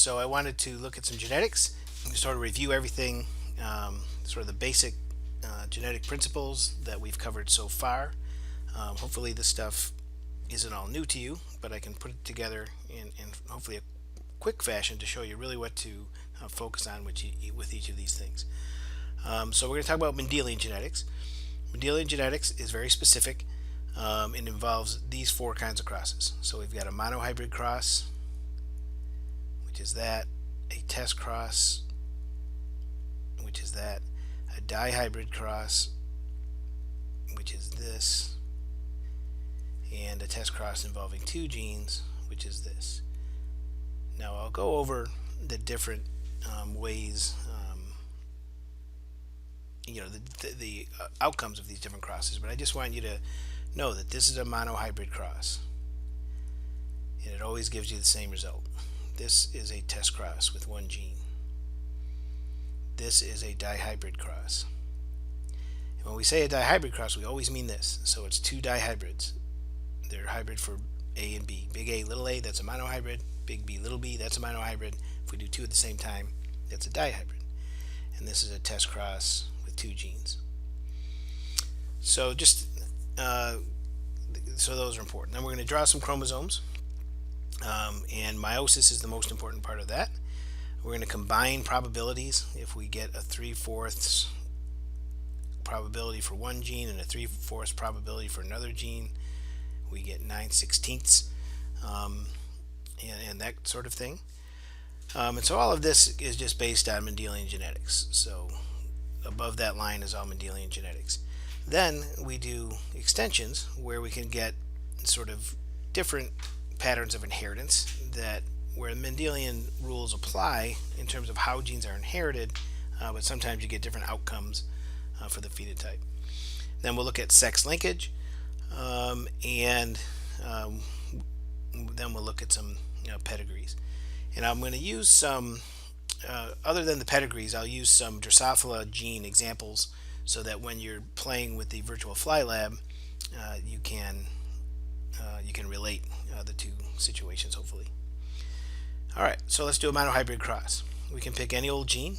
So I wanted to look at some genetics, and sort of review everything, sort of the basic genetic principles that we've covered so far. Hopefully this stuff isn't all new to you, but I can put it together in hopefully a quick fashion to show you really what to focus on with each of these things. So we're going to talk about Mendelian genetics. Mendelian genetics is very specific. It involves these four kinds of crosses. So we've got a monohybrid cross, which is that, a test cross, which is that, a dihybrid cross, which is this, and a test cross involving two genes, which is this. Now I'll go over the different ways, the outcomes of these different crosses, but I just want you to know that this is a monohybrid cross, and it always gives you the same result. This is a test cross with one gene. This is a dihybrid cross. And when we say a dihybrid cross, we always mean this. So it's two dihybrids. They're hybrid for A and B. Big A, little a, that's a monohybrid. Big B, little b, that's a monohybrid. If we do two at the same time, that's a dihybrid. And this is a test cross with two genes. So so those are important. Then we're going to draw some chromosomes. And meiosis is the most important part of that. We're going to combine probabilities. If we get a 3/4 probability for one gene and a 3/4 probability for another gene, we get 9/16, and that sort of thing. And so all of this is just based on Mendelian genetics. So above that line is all Mendelian genetics. Then we do extensions where we can get sort of different patterns of inheritance that where Mendelian rules apply in terms of how genes are inherited, but sometimes you get different outcomes for the phenotype. Then we'll look at sex linkage, and then we'll look at some pedigrees. And I'm going to use some, other than the pedigrees, I'll use some Drosophila gene examples so that when you're playing with the virtual fly lab, you can relate the two situations, hopefully. Alright, so let's do a monohybrid cross. We can pick any old gene.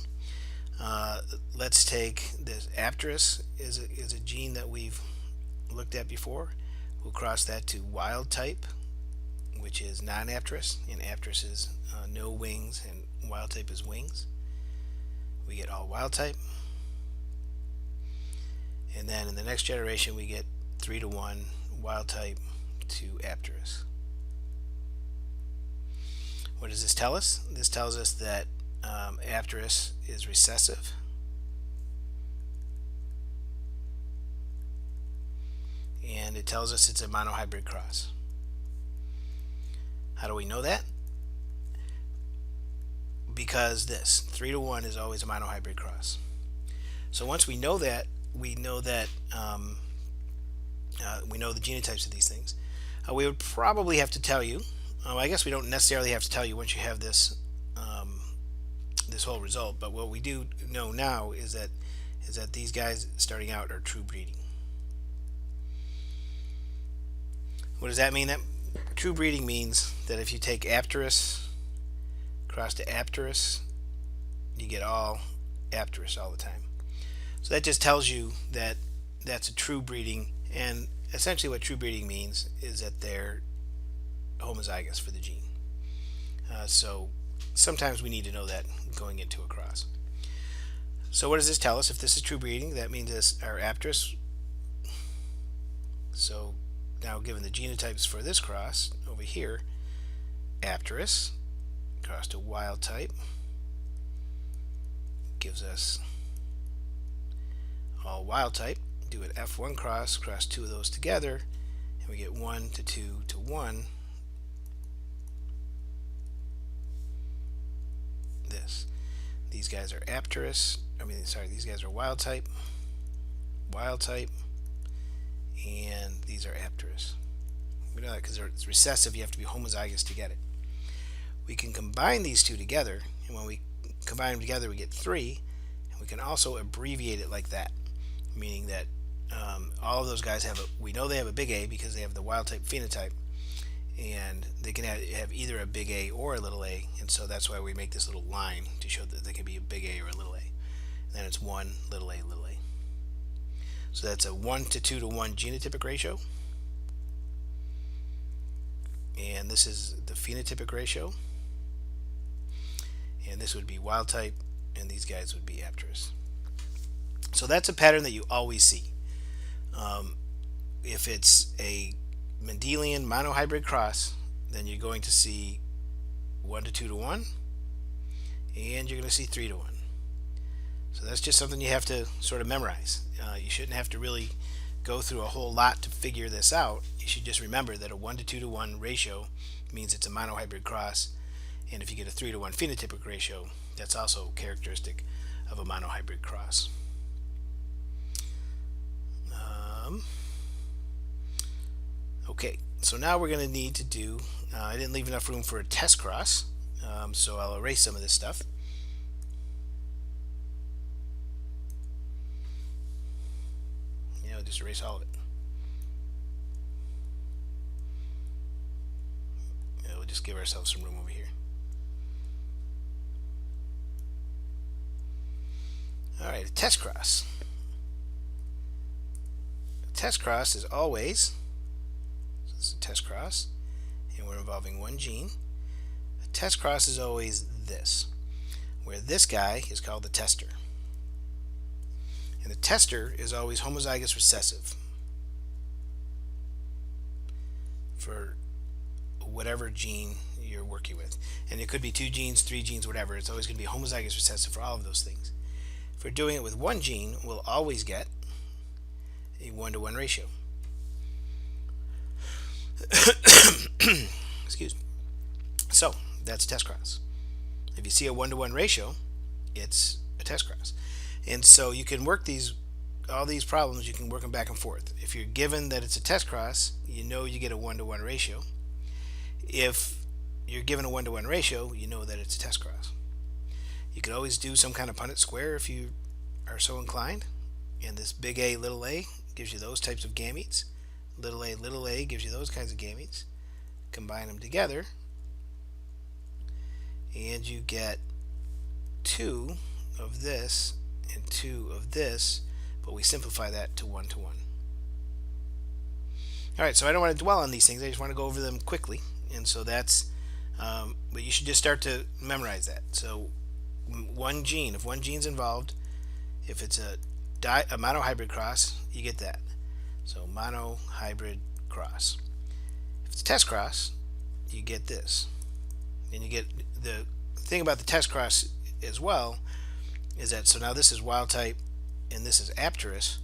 Let's take this Apteris is a gene that we've looked at before. We'll cross that to wild type, which is non-Apteris, and Apteris is no wings and wild type is wings. We get all wild type. And then in the next generation we get 3:1 wild type to Apteris. What does this tell us? This tells us that Apteris is recessive. And it tells us it's a monohybrid cross. How do we know that? Because this 3:1 is always a monohybrid cross. So once we know that, we know that we know the genotypes of these things. We would probably have to tell you. I guess we don't necessarily have to tell you once you have this this whole result. But what we do know now is that these guys starting out are true breeding. What does that mean? That true breeding means that if you take Apteris cross to Apteris, you get all Apteris all the time. So that just tells you that that's a true breeding, and essentially what true breeding means is that they're homozygous for the gene. So sometimes we need to know that going into a cross. So what does this tell us? If this is true breeding, that means this are Apteris. So now given the genotypes for this cross over here, Apteris cross to wild type gives us all wild type. Do an F1 cross two of those together, and we get 1 to 2 to 1. This. These guys are Apteris. These guys are wild type, and these are Apteris. We know that because it's recessive, you have to be homozygous to get it. We can combine these two together, and when we combine them together, we get 3, and we can also abbreviate it like that, meaning that all of those guys we know they have a big A because they have the wild type phenotype, and they can have either a big A or a little a, and so that's why we make this little line to show that they can be a big A or a little a. And then it's 1, little a, little a. So that's a 1 to 2 to 1 genotypic ratio. And this is the phenotypic ratio. And this would be wild type, and these guys would be Apterous. So that's a pattern that you always see. If it's a Mendelian monohybrid cross, then you're going to see 1 to 2 to 1, and you're going to see 3 to 1. So that's just something you have to sort of memorize. You shouldn't have to really go through a whole lot to figure this out. You should just remember that a 1 to 2 to 1 ratio means it's a monohybrid cross, and if you get a 3 to 1 phenotypic ratio, that's also characteristic of a monohybrid cross. Okay, so now we're going to need to do, I didn't leave enough room for a test cross, so I'll erase some of this stuff. Just erase all of it. We'll just give ourselves some room over here. Alright, a test cross. A test cross is always, so this is a test cross, and we're involving one gene. A test cross is always this, where this guy is called the tester. And the tester is always homozygous recessive for whatever gene you're working with. And it could be 2 genes, 3 genes, whatever. It's always going to be homozygous recessive for all of those things. If we're doing it with one gene, we'll always get a 1 to 1 ratio. Excuse me. So that's a test cross. If you see a 1 to 1 ratio, it's a test cross. And so you can work all these problems, you can work them back and forth. If you're given that it's a test cross, you know you get a 1 to 1 ratio. If you're given a 1 to 1 ratio, you know that it's a test cross. You could always do some kind of Punnett square if you are so inclined. And this big A, little a gives you those types of gametes. Little a gives you those kinds of gametes. Combine them together, and you get 2 of this and 2 of this, but we simplify that to 1 to 1. Alright, so I don't want to dwell on these things, I just want to go over them quickly. And so that's, but you should just start to memorize that. So one gene, if one gene's involved, if it's a monohybrid cross, you get that. So monohybrid cross. If it's a test cross, you get this. And you get the thing about the test cross as well is that, so now this is wild type and this is Apterous.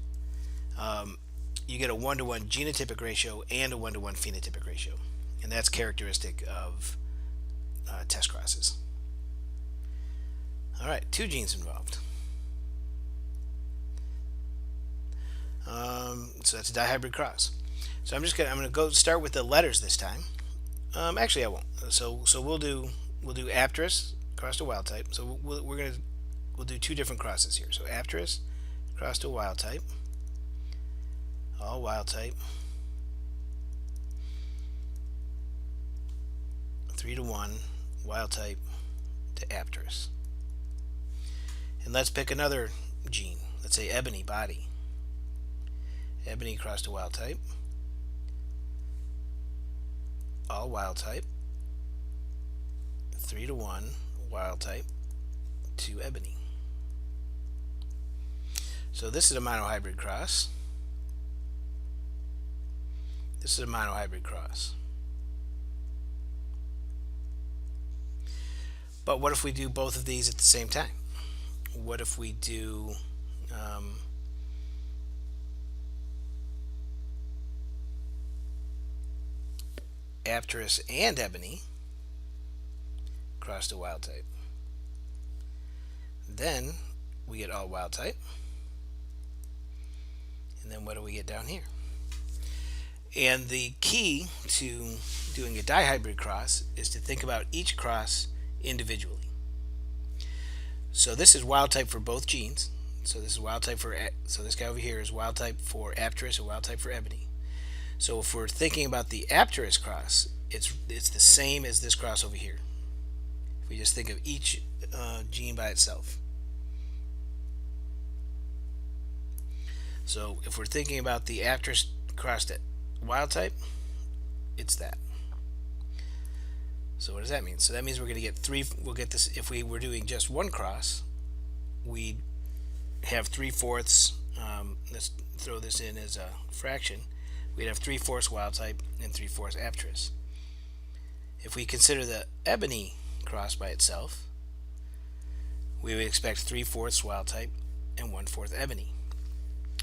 You get a 1 to 1 genotypic ratio and a 1 to 1 phenotypic ratio, and that's characteristic of test crosses. Alright, 2 genes involved. So that's a dihybrid cross. So I'm going to go start with the letters this time. Actually, I won't. So we'll do Apterous cross to wild type. So we'll do 2 different crosses here. So Apterous cross to wild type, all wild type, 3 to 1 wild type to Apterous. And let's pick another gene. Let's say ebony body. Ebony cross to wild type, all wild type, 3 to 1 wild type to ebony. So this is a monohybrid cross. This is a monohybrid cross. But what if we do both of these at the same time? What if we do Apterous and ebony cross to wild type? Then we get all wild type. And then what do we get down here? And the key to doing a dihybrid cross is to think about each cross individually. So this is wild type for both genes. So this is wild type for, so this guy over here is wild type for Apterous and wild type for ebony. So if we're thinking about the Apterous cross, it's the same as this cross over here. If we just think of each gene by itself. So if we're thinking about the Apteris crossed wild type, it's that. So what does that mean? So that means we're going to get three. We'll get this if we were doing just one cross. We'd have 3/4. Let's throw this in as a fraction. We'd have 3/4 wild type and 3/4 Apteris. If we consider the ebony cross by itself, we would expect 3/4 wild type and 1/4 ebony.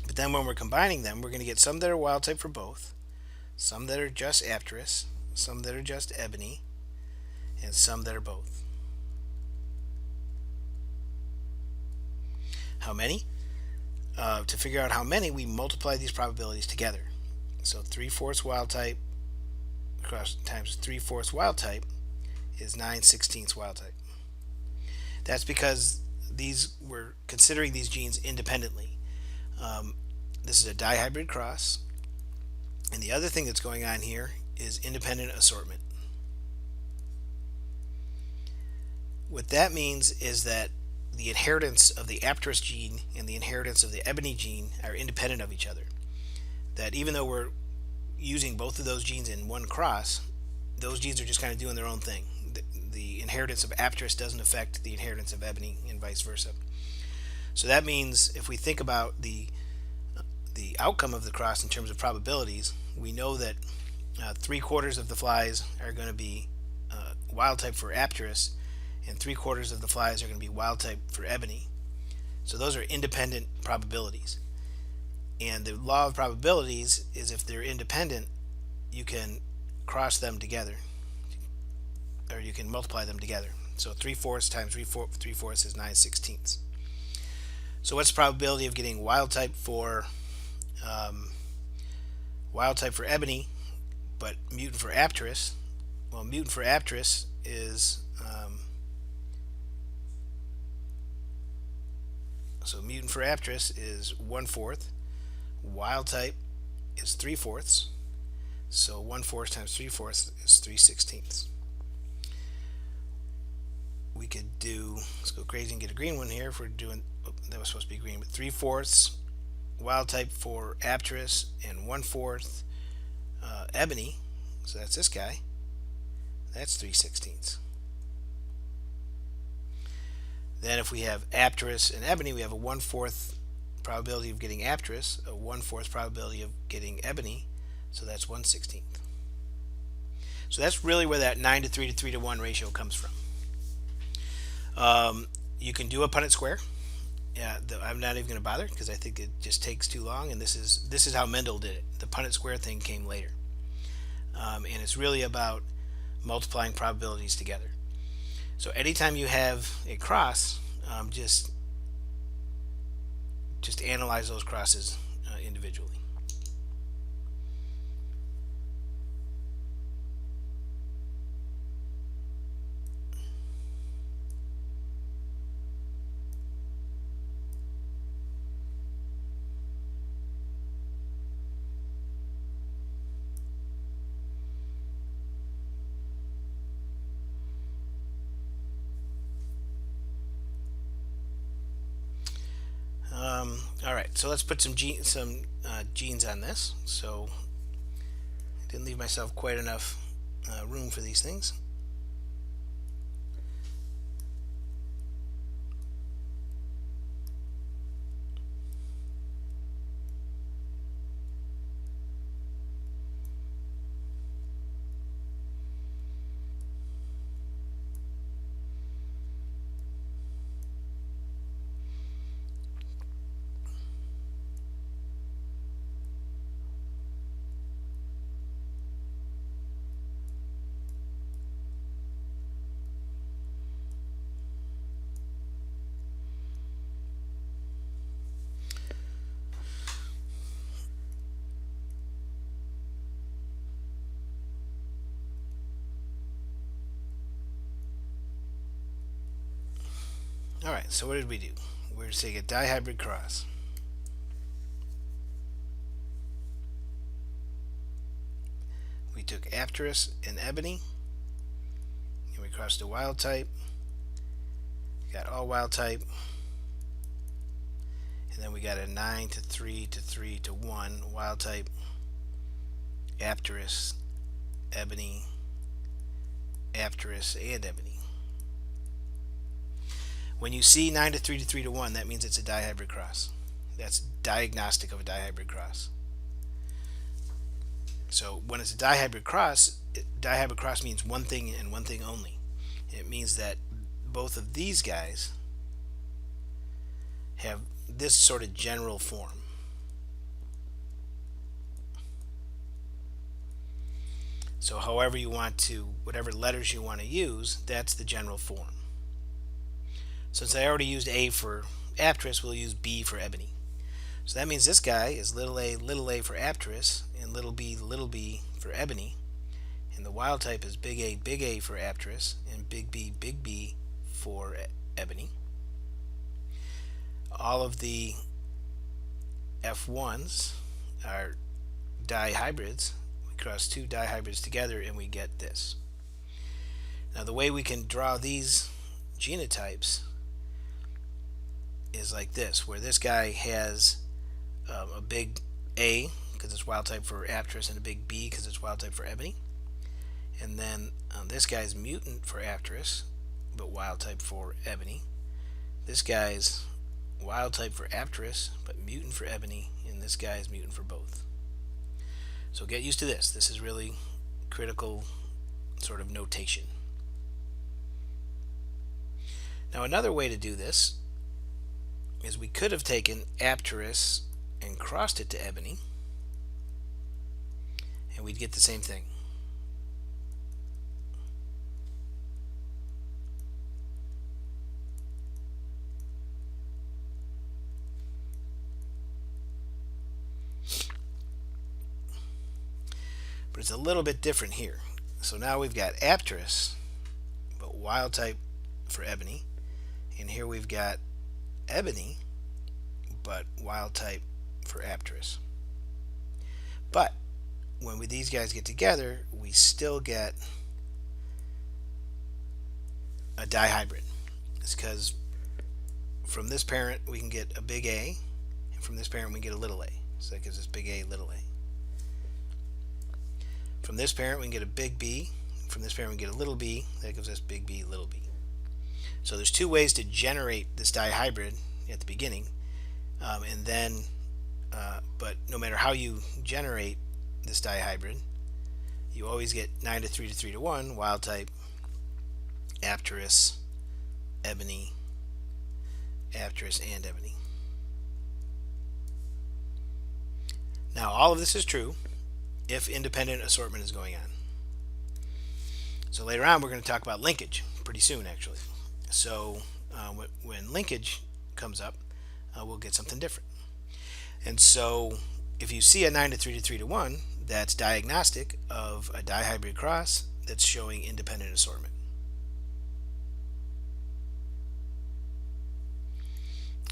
But then when we're combining them, we're going to get some that are wild type for both, some that are just Apteris, some that are just ebony, and some that are both. How many? To figure out how many, we multiply these probabilities together. So 3/4 wild type times 3/4 wild type is 9/16 wild type. That's because we're considering these genes independently. This is a dihybrid cross, and the other thing that's going on here is independent assortment. What that means is that the inheritance of the Apteris gene and the inheritance of the ebony gene are independent of each other. That even though we're using both of those genes in one cross, those genes are just kind of doing their own thing. The inheritance of Apteris doesn't affect the inheritance of ebony and vice versa. So that means if we think about the outcome of the cross in terms of probabilities, we know that 3/4 of the flies are going to be wild type for Apteris, and 3/4 of the flies are going to be wild type for ebony. So those are independent probabilities. And the law of probabilities is if they're independent, you can cross them together, or you can multiply them together. So 3/4 times 3/4 is 9/16. So what's the probability of getting wild type for ebony, but mutant for Apteris? Well, mutant for Apteris is so mutant for Apteris is 1/4. Wild type is 3/4. So 1/4 times 3/4 is 3/16. We could do, let's go crazy and get a green one here if we're doing, that was supposed to be green, but 3/4 wild type for Apteris and 1/4 ebony. So that's this guy. That's 3/16. Then if we have Apteris and ebony, we have a 1/4 probability of getting Apteris, a 1/4 probability of getting ebony, so that's 1/16. So that's really where that 9:3 to 3:1 ratio comes from. You can do a Punnett square. Yeah, I'm not even going to bother because I think it just takes too long, and this is how Mendel did it. The Punnett square thing came later, and it's really about multiplying probabilities together. So anytime you have a cross, just analyze those crosses individually. All right, so let's put some genes on this. So I didn't leave myself quite enough room for these things. All right, so what did we do? We're going to take a dihybrid cross. We took Apteris and Ebony, and we crossed to wild type. Got all wild type, and then we got a 9 to 3 to 3 to 1 wild type, Apteris, Ebony, Apteris, and Ebony. When you see 9 to 3 to 3 to 1, that means it's a dihybrid cross. That's diagnostic of a dihybrid cross. So when it's a dihybrid cross means one thing and one thing only. It means that both of these guys have this sort of general form. So however you want to, whatever letters you want to use, that's the general form. Since I already used A for Apteris, we'll use B for Ebony. So that means this guy is little a for Apteris, and little b for Ebony. And the wild type is big A for Apteris, and big B for Ebony. All of the F1s are dihybrids. We cross two dihybrids together and we get this. Now the way we can draw these genotypes is like this, where this guy has a big A because it's wild type for Apteris, and a big B because it's wild type for Ebony. And then this guy's mutant for Apteris, but wild type for Ebony. This guy's wild type for Apteris, but mutant for Ebony, and this guy is mutant for both. So get used to this. This is really critical sort of notation. Now another way to do this is we could have taken Apteris and crossed it to Ebony, and we'd get the same thing. But it's a little bit different here. So now we've got Apteris, but wild type for Ebony, and here we've got Ebony, but wild type for Apteris. But when these guys get together, we still get a dihybrid. It's because from this parent we can get a big A, and from this parent we can get a little a. So that gives us big A, little a. From this parent we can get a big B. From this parent we can get a little b. That gives us big B, little b. So there's two ways to generate this dihybrid at the beginning, and then but no matter how you generate this dihybrid, you always get 9 to 3 to 3 to 1 wild type Apteris, Ebony, Apteris, and Ebony. Now all of this is true if independent assortment is going on. So later on we're going to talk about linkage pretty soon actually. So when linkage comes up, we'll get something different. And so if you see a 9 to 3 to 3 to 1, that's diagnostic of a dihybrid cross that's showing independent assortment.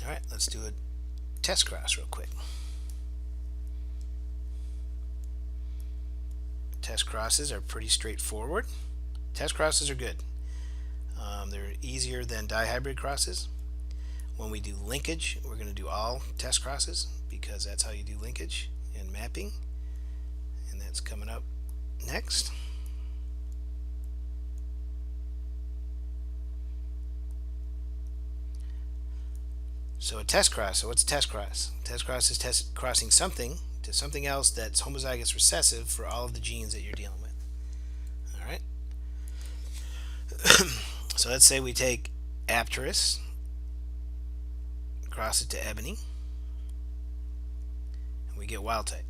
Alright, let's do a test cross real quick. Test crosses are pretty straightforward. Test crosses are good. They're easier than dihybrid crosses. When we do linkage, we're going to do all test crosses because that's how you do linkage and mapping. And that's coming up next. So a test cross. So what's a test cross? Test cross is crossing something to something else that's homozygous recessive for all of the genes that you're dealing with. All right. So let's say we take Apteris, cross it to Ebony, and we get wild type.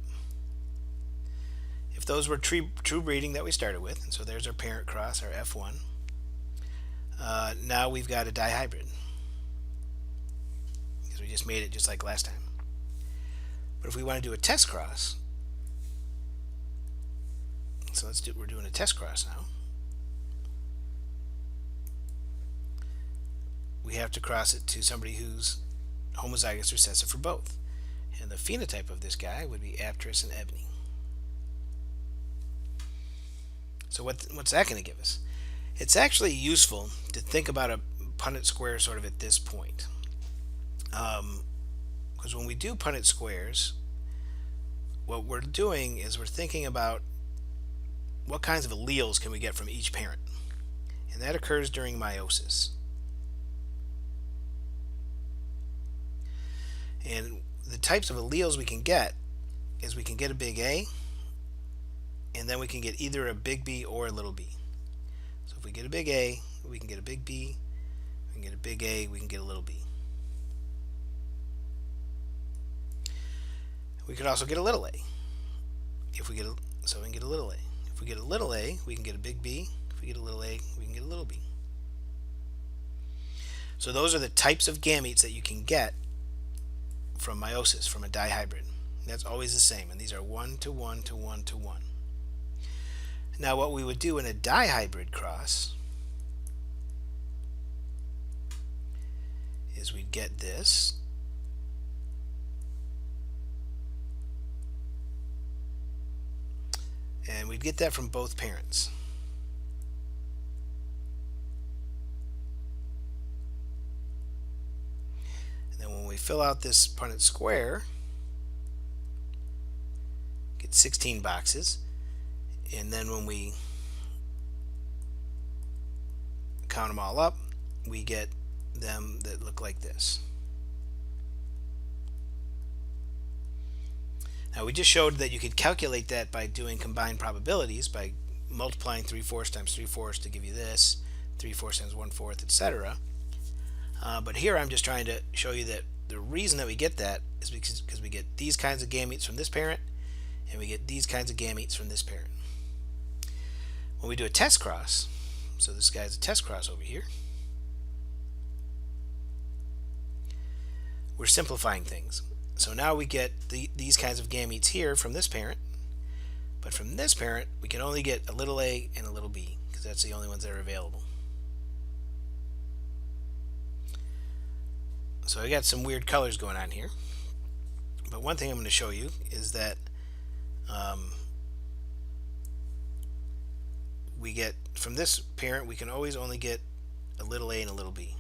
If those were true breeding that we started with, and so there's our parent cross, our F1, now we've got a dihybrid because we just made it just like last time. But if we want to do a test cross, so we're doing a test cross now. We have to cross it to somebody who's homozygous recessive for both. And the phenotype of this guy would be Apteris and Ebony. So what's that going to give us? It's actually useful to think about a Punnett square sort of at this point. Because when we do Punnett squares, what we're doing is we're thinking about what kinds of alleles can we get from each parent. And that occurs during meiosis. And the types of alleles we can get is we can get a big A, and then we can get either a big B or a little b. So if we get a big A, we can get a big B. We can get a big A, we can get a little b. We could also get a little a. If we get so we can get a little a. If we get a little a, we can get a big B. If we get a little a, we can get a little b. So those are the types of gametes that you can get from meiosis, from a dihybrid. That's always the same, and these are 1 to 1 to 1 to 1. Now what we would do in a dihybrid cross is we'd get this, and we'd get that from both parents. And then when we fill out this Punnett square, get 16 boxes, and then when we count them all up, we get them that look like this. Now we just showed that you could calculate that by doing combined probabilities, by multiplying 3/4 times 3/4 to give you this, 3/4 times 1/4, etc. But here I'm just trying to show you that the reason that we get that is because we get these kinds of gametes from this parent, and we get these kinds of gametes from this parent. When we do a test cross, so this guy's a test cross over here, we're simplifying things. So now we get these kinds of gametes here from this parent, but from this parent we can only get a little a and a little b, because that's the only ones that are available. So I got some weird colors going on here, but one thing I'm going to show you is that we get from this parent, we can always only get a little a and a little b,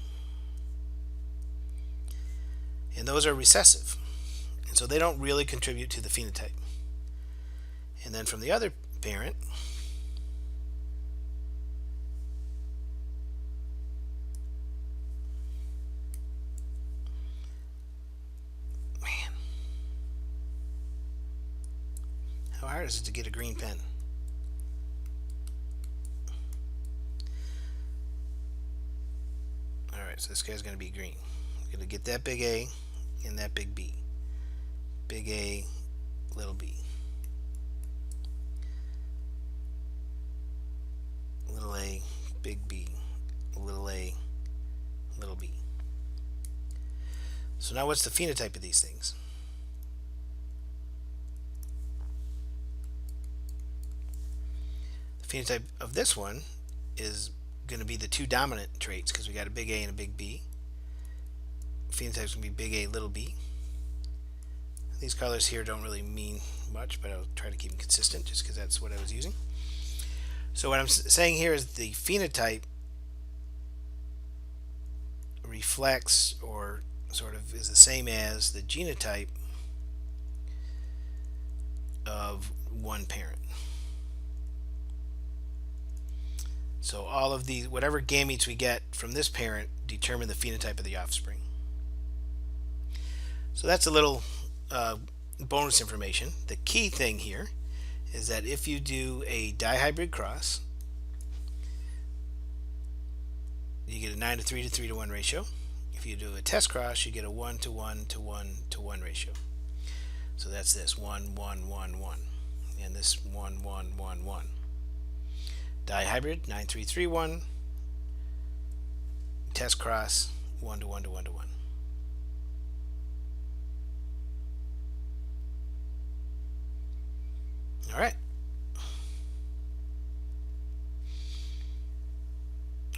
and those are recessive, and so they don't really contribute to the phenotype. And then from the other parent, man, how hard is it to get a green pen? Alright, so this guy's going to be green. We're going to get that big A and that big B. Big A, little b. Little a, big B. Little a, little b. So now what's the phenotype of these things? The phenotype of this one is going to be the two dominant traits, because we got a big A and a big B. Phenotype's going to be big A, little b. These colors here don't really mean much, but I'll try to keep them consistent just because that's what I was using. So what I'm saying here is the phenotype reflects, or sort of is the same as, the genotype of one parent. So all of these, whatever gametes we get from this parent, determine the phenotype of the offspring. So that's a little bonus information. The key thing here is that if you do a dihybrid cross, you get a 9 to 3 to 3 to 1 ratio. If you do a test cross, you get a 1 to 1 to 1 to 1 ratio. So that's this 1 1 1 1, and this 1 1 1 1. Dihybrid 9 3 3 1. Test cross 1 to 1 to 1 to 1. All right.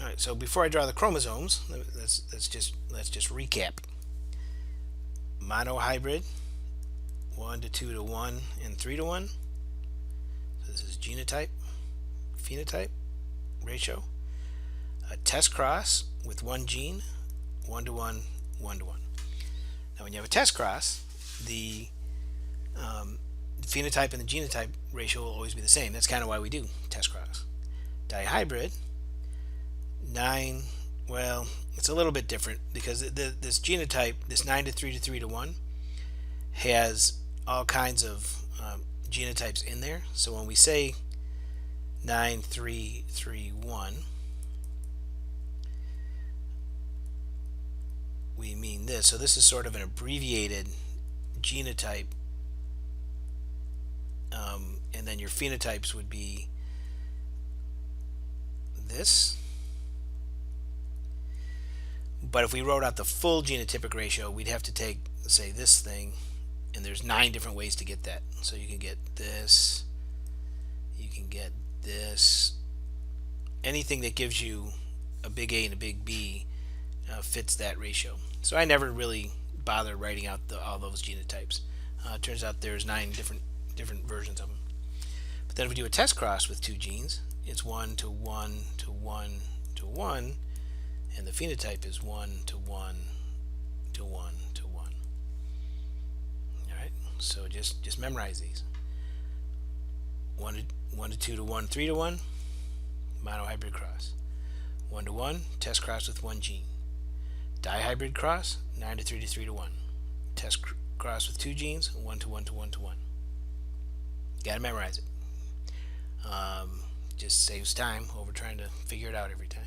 All right. So before I draw the chromosomes, let's just recap. Monohybrid, 1 to 2 to 1 and 3 to 1. So this is genotype. phenotype ratio, a test cross with one gene, 1-to-1, 1-to-1. Now, when you have a test cross, the phenotype and the genotype ratio will always be the same. That's kind of why we do test cross. Dihybrid, 9, well, it's a little bit different because this genotype, this 9 to 3 to 3 to 1, has all kinds of genotypes in there. So when we say 9 3 3 1, we mean this. So this is sort of an abbreviated genotype, and then your phenotypes would be this. But if we wrote out the full genotypic ratio, we'd have to take, say, this thing, and there's 9 different ways to get that. So you can get this, you can get this. Anything that gives you a big A and a big B fits that ratio. So I never really bother writing out all those genotypes. It turns out there's 9 different versions of them. But then if we do a test cross with 2 genes, it's 1 to 1 to 1 to 1, and the phenotype is 1 to 1 to 1 to 1. Alright, so just memorize these. 1 to 2 to 1, 3 to 1, monohybrid cross. 1 to 1, test cross with one gene. Dihybrid cross, 9 to 3 to 3 to 1. Test cross with 2 genes, 1 to 1 to 1 to 1. Gotta memorize it. Just saves time over trying to figure it out every time.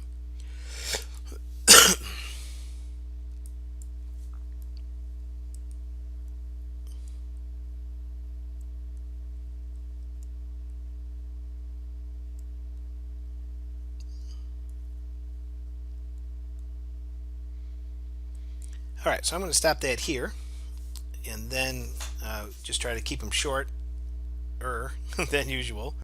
Alright, so I'm going to stop that here, and then just try to keep them shorter than usual.